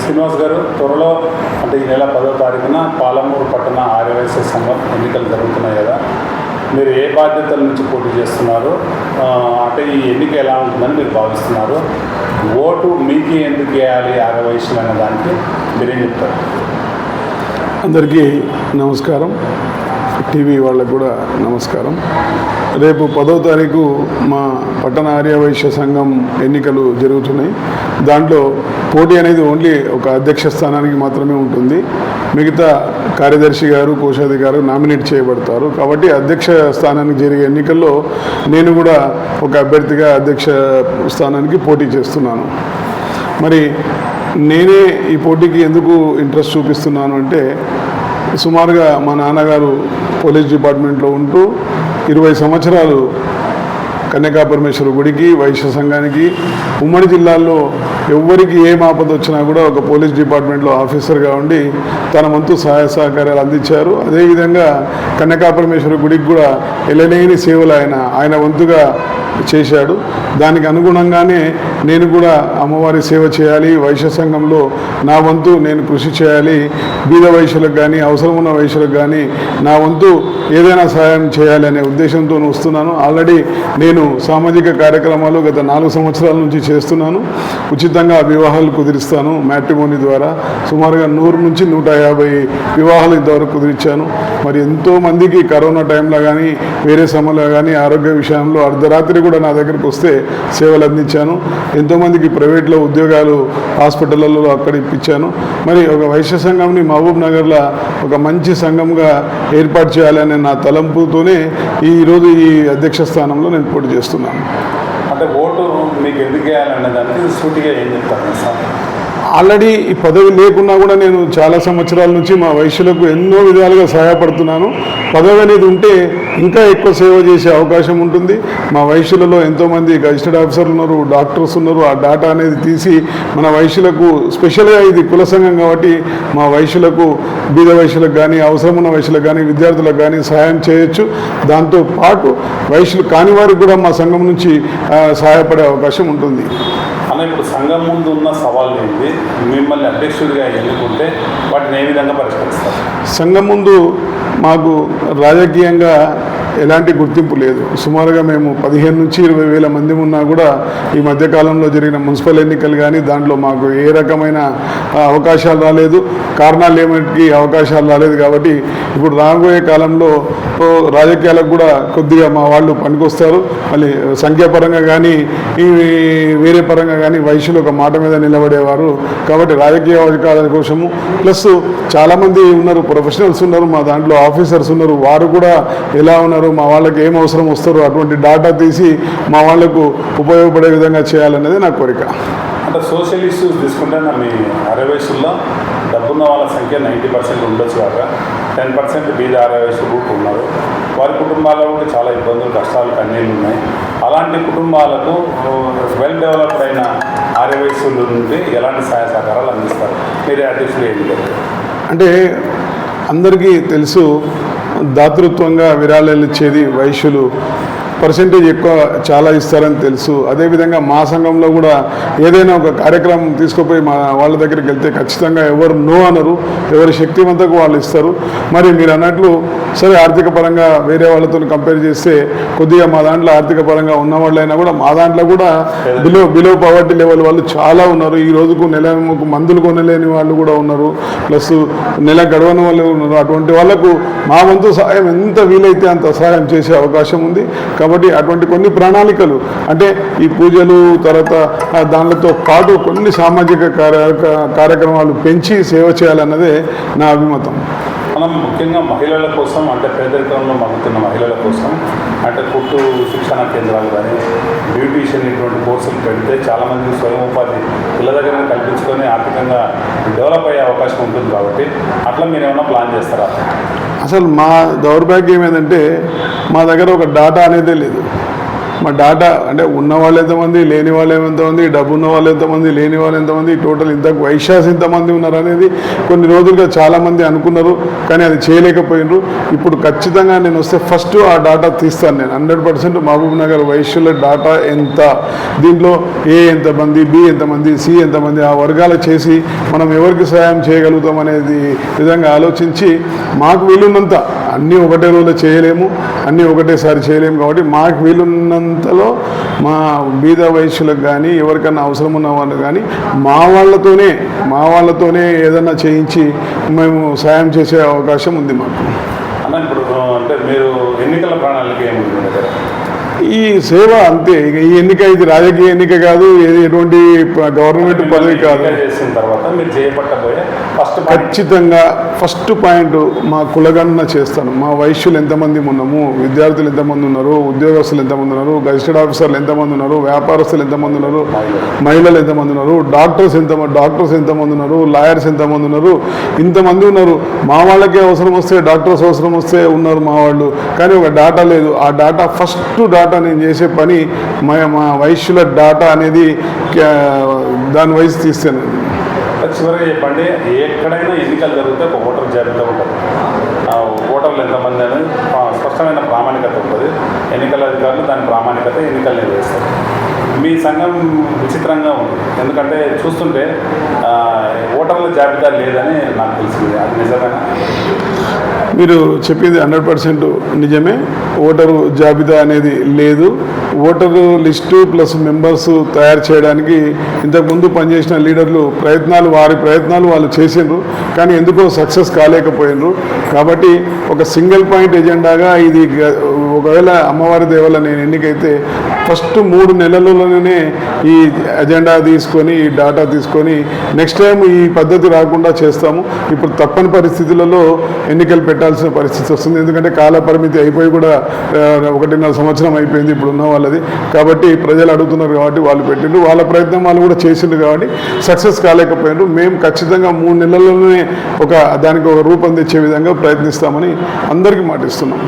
శ్రీనివాస్ గారు, త్వరలో అంటే ఈ నెల 10వ తారీఖున పాలమూరు పట్టణ ఆర్యవైశ్య సంఘం ఎన్నికలు జరుగుతున్నాయి కదా, మీరు ఏ బాధ్యతల నుంచి పోటీ చేస్తున్నారు, అంటే ఈ ఎన్నిక ఎలా ఉంటుందని మీరు భావిస్తున్నారు, ఓటు మీకే ఎందుకు వేయాలి ఆర్యవైశ్యులు అనే దానికి మీరేం చెప్తారు? అందరికీ నమస్కారం, టీవీ వాళ్ళకు కూడా నమస్కారం. రేపు 10వ తారీఖు మా పట్టణ ఆర్యవైశ్య సంఘం ఎన్నికలు జరుగుతున్నాయి. దాంట్లో పోటీ అనేది ఓన్లీ ఒక అధ్యక్ష స్థానానికి మాత్రమే ఉంటుంది. మిగతా కార్యదర్శి గారు, కోశాధికారు నామినేట్ చేయబడతారు. కాబట్టి అధ్యక్ష స్థానానికి జరిగే ఎన్నికల్లో నేను కూడా ఒక అభ్యర్థిగా అధ్యక్ష స్థానానికి పోటీ చేస్తున్నాను. మరి నేనే ఈ పోటీకి ఎందుకు ఇంట్రెస్ట్ చూపిస్తున్నాను అంటే, సుమారుగా మా నాన్నగారు పోలీస్ డిపార్ట్మెంట్లో ఉంటూ 20 సంవత్సరాలు కన్యకాపరమేశ్వర గుడికి, వైశ్య సంఘానికి, ఉమ్మడి జిల్లాల్లో ఎవరికి ఏ ఆపద వచ్చినా కూడా ఒక పోలీస్ డిపార్ట్మెంట్లో ఆఫీసర్గా ఉండి తన వంతు సహాయ సహకారాలు అందించారు. అదేవిధంగా కన్యకాపరమేశ్వర గుడికి కూడా ఎలలేని సేవలు ఆయన వంతుగా చేశాడు. దానికి అనుగుణంగానే నేను కూడా అమ్మవారి సేవ చేయాలి, వైశ్య సంఘంలో నా వంతు నేను కృషి చేయాలి, బీద వైశ్యులకు కానీ అవసరం ఉన్న వైశ్యులకు కానీ నా వంతు ఏదైనా సహాయం చేయాలి అనే ఉద్దేశంతో వస్తున్నాను. ఆల్రెడీ నేను సామాజిక కార్యక్రమాలు గత 4 సంవత్సరాల నుంచి చేస్తున్నాను. ఉచితంగా వివాహాలు కుదిరిస్తాను మ్యాట్రిమోనీ ద్వారా. సుమారుగా 100 నుంచి 150 వివాహాలు ఇంతవరకు కుదిరించాను. మరి ఎంతోమందికి కరోనా టైంలో కానీ వేరే సమయంలో కానీ ఆరోగ్య విషయంలో అర్ధరాత్రి కూడా నా దగ్గరికి వస్తే సేవలు అందించాను. ఎంతోమందికి ప్రైవేట్లో ఉద్యోగాలు హాస్పిటళ్ళలో అక్కడ ఇప్పించాను. మరి ఒక వైశ్య సంఘంని మహబూబ్ నగర్లో ఒక మంచి సంఘంగా ఏర్పాటు చేయాలనే నా తలంపుతోనే ఈరోజు ఈ అధ్యక్ష స్థానంలో నేను పోటీ చేస్తున్నాను. అంటే ఓటు మీకు ఎందుకు వేయాలనే దానికి సూటిగా ఏం చెప్తారు సార్? ఆల్రెడీ ఈ పదవి లేకున్నా కూడా నేను చాలా సంవత్సరాల నుంచి మా వైశ్యులకు ఎన్నో విధాలుగా సహాయపడుతున్నాను. పదవి అనేది ఉంటే ఇంకా ఎక్కువ సేవ చేసే అవకాశం ఉంటుంది. మా వైశ్యులలో ఎంతోమంది గజిస్టెడ్ ఆఫీసర్లు ఉన్నారు, డాక్టర్స్ ఉన్నారు. ఆ డాటా అనేది తీసి మన వైశ్యులకు, స్పెషల్గా ఇది కుల సంఘం కాబట్టి మా వైశ్యులకు, బీద వైశ్యులకు కానీ అవసరం ఉన్న వైశ్యులకు కానీ విద్యార్థులకు కానీ సహాయం చేయొచ్చు. దాంతోపాటు వైశ్యులు కాని వారికి కూడా మా సంఘం నుంచి సహాయపడే అవకాశం ఉంటుంది. అలా ఇప్పుడు సంఘం ముందు ఉన్న సవాళ్ళు ఏంటి? మిమ్మల్ని అధ్యక్షుడిగా ఎన్నుకుంటే వాటిని ఏ విధంగా పరిష్కరిస్తారు? సంఘం ముందు మాకు రాజకీయంగా ఎలాంటి గుర్తింపు లేదు. సుమారుగా మేము 15 నుంచి 20 వేల మంది ఉన్నా కూడా ఈ మధ్యకాలంలో జరిగిన మున్సిపల్ ఎన్నికలు కానీ దాంట్లో మాకు ఏ రకమైన అవకాశాలు రాలేదు. కారణాలు ఏమిటి అవకాశాలు రాలేదు కాబట్టి ఇప్పుడు రాబోయే కాలంలో రాజకీయాలకు కూడా కొద్దిగా మా వాళ్ళు పనికొస్తారు. మళ్ళీ సంఖ్యాపరంగా కానీ ఈ వేరే పరంగా కానీ వైశ్యులు ఒక మాట మీద నిలబడేవారు కాబట్టి రాజకీయ అవకాశాల కోసము, ప్లస్ చాలామంది ఉన్నారు, ప్రొఫెషనల్స్ ఉన్నారు, మా దాంట్లో ఆఫీసర్స్ ఉన్నారు. వారు కూడా ఎలా ఉన్నారు, మా వాళ్ళకి ఏం అవసరం వస్తారో అటువంటి డాటా తీసి మా వాళ్లకు ఉపయోగపడే విధంగా చేయాలనేది నా కోరిక. అంటే సోషల్ ఇష్యూస్ తీసుకుంటే మీ ఆర్యవైశ్యుల్లో డబ్బున్న వాళ్ళ సంఖ్య 90% ఉండొచ్చు కాక 10% బీద ఆర్యవైశ్యులు ఉన్నారు. వారి కుటుంబాల్లో కూడా చాలా ఇబ్బందులు, కష్టాలు, కన్నీళ్ళు ఉన్నాయి. అలాంటి కుటుంబాలకు వెల్ డెవలప్డ్ అయిన ఆర్యవైశ్యుల నుండి ఎలాంటి సహాయ సహకారాలు అందిస్తారు? మీరే అధ్యక్షులు ఏంటి? అంటే అందరికీ తెలుసు, దాతృత్వంగా విరాళాలు ఇచ్చేది వైశ్యులు, పర్సెంటేజ్ ఎక్కువ చాలా ఇస్తారని తెలుసు. అదేవిధంగా మా సంఘంలో కూడా ఏదైనా ఒక కార్యక్రమం తీసుకుపోయి మా వాళ్ళ దగ్గరికి వెళ్తే ఖచ్చితంగా ఎవరు నో అనరు, ఎవరి శక్తివంతకు వాళ్ళు ఇస్తారు. మరి మీరు అన్నట్లు సరే ఆర్థిక పరంగా వేరే వాళ్ళతో కంపేర్ చేస్తే కొద్దిగా మా దాంట్లో ఆర్థిక పరంగా ఉన్న వాళ్ళైనా కూడా మా దాంట్లో కూడా బిలో పవర్టీ లెవెల్ వాళ్ళు చాలా ఉన్నారు. ఈ రోజుకు నెలకు మందులు కొనలేని వాళ్ళు కూడా ఉన్నారు, ప్లస్ నెల గడవని వాళ్ళు ఉన్నారు. అటువంటి వాళ్ళకు మా వంతు సహాయం ఎంత వీలైతే అంత సహాయం చేసే అవకాశం ఉంది. కాబట్టి అటువంటి కొన్ని ప్రణాళికలు అంటే ఈ పూజలు తర్వాత దానితో పాటు కొన్ని సామాజిక కార్యక్రమాలు పెంచి సేవ చేయాలన్నదే నా అభిమతం. మనం ముఖ్యంగా మహిళల కోసం, అంటే పేదరికంలో మగ్గుతున్న మహిళల కోసం అంటే కుట్టు శిక్షణ కేంద్రాలు కానీ బ్యూటీషియన్ ఇటువంటి కోర్సులు పెడితే చాలామంది స్వయం ఉపాధి పిల్ల దగ్గర కల్పించుకొని ఆర్థికంగా డెవలప్ అయ్యే అవకాశం ఉంటుంది. కాబట్టి అట్లా మీరు ఏమైనా ప్లాన్ చేస్తారా? అసలు మా దౌర్భాగ్యం ఏంటంటే మా దగ్గర ఒక డాటా అనేదే లేదు. మా డాటా అంటే ఉన్న వాళ్ళు ఎంతమంది, లేని వాళ్ళు ఎంతమంది, డబ్బు ఉన్న వాళ్ళు ఎంతమంది, లేని వాళ్ళు ఎంతమంది, టోటల్ ఇంత వైశ్యాస్ ఎంతమంది ఉన్నారు అనేది కొన్ని రోజులుగా చాలామంది అనుకున్నారు, కానీ అది చేయలేకపోయినారు. ఇప్పుడు ఖచ్చితంగా నేను వస్తే ఫస్ట్ ఆ డాటా తీస్తాను. నేను 100% మహబూబ్ నగర్ వైశ్యుల డాటా ఎంత, దీంట్లో ఏ ఎంతమంది, బి ఎంతమంది, సి ఎంతమంది, ఆ వర్గాలు చేసి మనం ఎవరికి సహాయం చేయగలుగుతాం అనేది విధంగా ఆలోచించి మాకు వీలున్నంత, అన్నీ ఒకటే రోజులో చేయలేము, అన్నీ ఒకటేసారి చేయలేము, కాబట్టి మాకు వీలున్నంతలో మా బీద వైశ్యులకు కానీ ఎవరికైనా అవసరం ఉన్న వాళ్ళు కానీ మా వాళ్ళతోనే ఏదైనా చేయించి మేము సాయం చేసే అవకాశం ఉంది మాకు. అన్న ఇప్పుడు అంటే మీరు ఎన్నికల ప్రణాళిక ఏముంది మీ దగ్గర? ఈ సేవ అంతే. ఇక ఈ ఎన్నిక ఇది రాజకీయ ఎన్నిక కాదు, ఎటువంటి గవర్నమెంట్ పదవి కాదు. చేసిన తర్వాత మీరు చేపట్టబోయే ఖచ్చితంగా ఫస్ట్ పాయింట్ మా కులగణన చేస్తాను. మా వైశ్యులు ఎంతమంది ఉన్నాము, విద్యార్థులు ఎంతమంది ఉన్నారు, ఉద్యోగస్తులు ఎంతమంది ఉన్నారు, గజిస్టెడ్ ఆఫీసర్లు ఎంతమంది ఉన్నారు, వ్యాపారస్తులు ఎంతమంది ఉన్నారు, మహిళలు ఎంతమంది ఉన్నారు, డాక్టర్స్ ఎంతమంది ఉన్నారు, లాయర్స్ ఎంతమంది ఉన్నారు, ఇంతమంది ఉన్నారు. మా వాళ్ళకే అవసరం వస్తే, డాక్టర్స్ అవసరం వస్తే ఉన్నారు మా వాళ్ళు, కానీ ఒక డాటా లేదు. ఆ డాటా ఫస్ట్ డాటా నేను చేసే పని మా వైశ్యుల డాటా అనేది దాని వయసు తీస్తాను. చివరిగా చెప్పండి, ఎక్కడైనా ఎన్నికలు జరిగితే ఒక ఓటర్ జాబితా ఉంటుంది. ఓటర్లు ఎంతమంది అనేది స్పష్టమైన ప్రామాణికత ఉంటుంది. ఎన్నికల అధికారులు దాని ప్రామాణికత ఎన్నికలు నిర్వహిస్తారు. మీ సంఘం విచిత్రంగా ఉంది, ఎందుకంటే చూస్తుంటే ఓటర్ల జాబితా లేదని నాకు తెలిసింది. అది నిజమేనా? మీరు చెప్పింది 100% నిజమే. ఓటరు జాబితా అనేది లేదు. ఓటరు లిస్టు ప్లస్ మెంబర్స్ తయారు చేయడానికి ఇంతకుముందు పనిచేసిన లీడర్లు వారి ప్రయత్నాలు వాళ్ళు చేసిండ్రు, కానీ ఎందుకో సక్సెస్ కాలేకపోయినరు. కాబట్టి ఒక సింగిల్ పాయింట్ ఎజెండాగా ఇది ఒకవేళ అమ్మవారి దేవల నేను ఎన్నికైతే ఫస్ట్ 3 నెలలలోనే ఈ ఎజెండా తీసుకొని, ఈ డాటా తీసుకొని నెక్స్ట్ టైం ఈ పద్ధతి రాకుండా చేస్తాము. ఇప్పుడు తప్పని పరిస్థితులలో ఎన్నికలు పెట్టాల్సిన పరిస్థితి వస్తుంది, ఎందుకంటే కాల పరిమితి అయిపోయి కూడా 1.5 సంవత్సరం అయిపోయింది ఇప్పుడు ఉన్న వాళ్ళది. కాబట్టి ప్రజలు అడుగుతున్నారు కాబట్టి వాళ్ళు పెట్టిండ్రు, వాళ్ళ ప్రయత్నం వాళ్ళు కూడా చేసిండ్రు, కాబట్టి సక్సెస్ కాలేకపోయినారు. మేము ఖచ్చితంగా 3 నెలల్లోనే దానికి ఒక రూపం తెచ్చే విధంగా ప్రయత్నిస్తామని అందరికీ మాటిస్తున్నాం.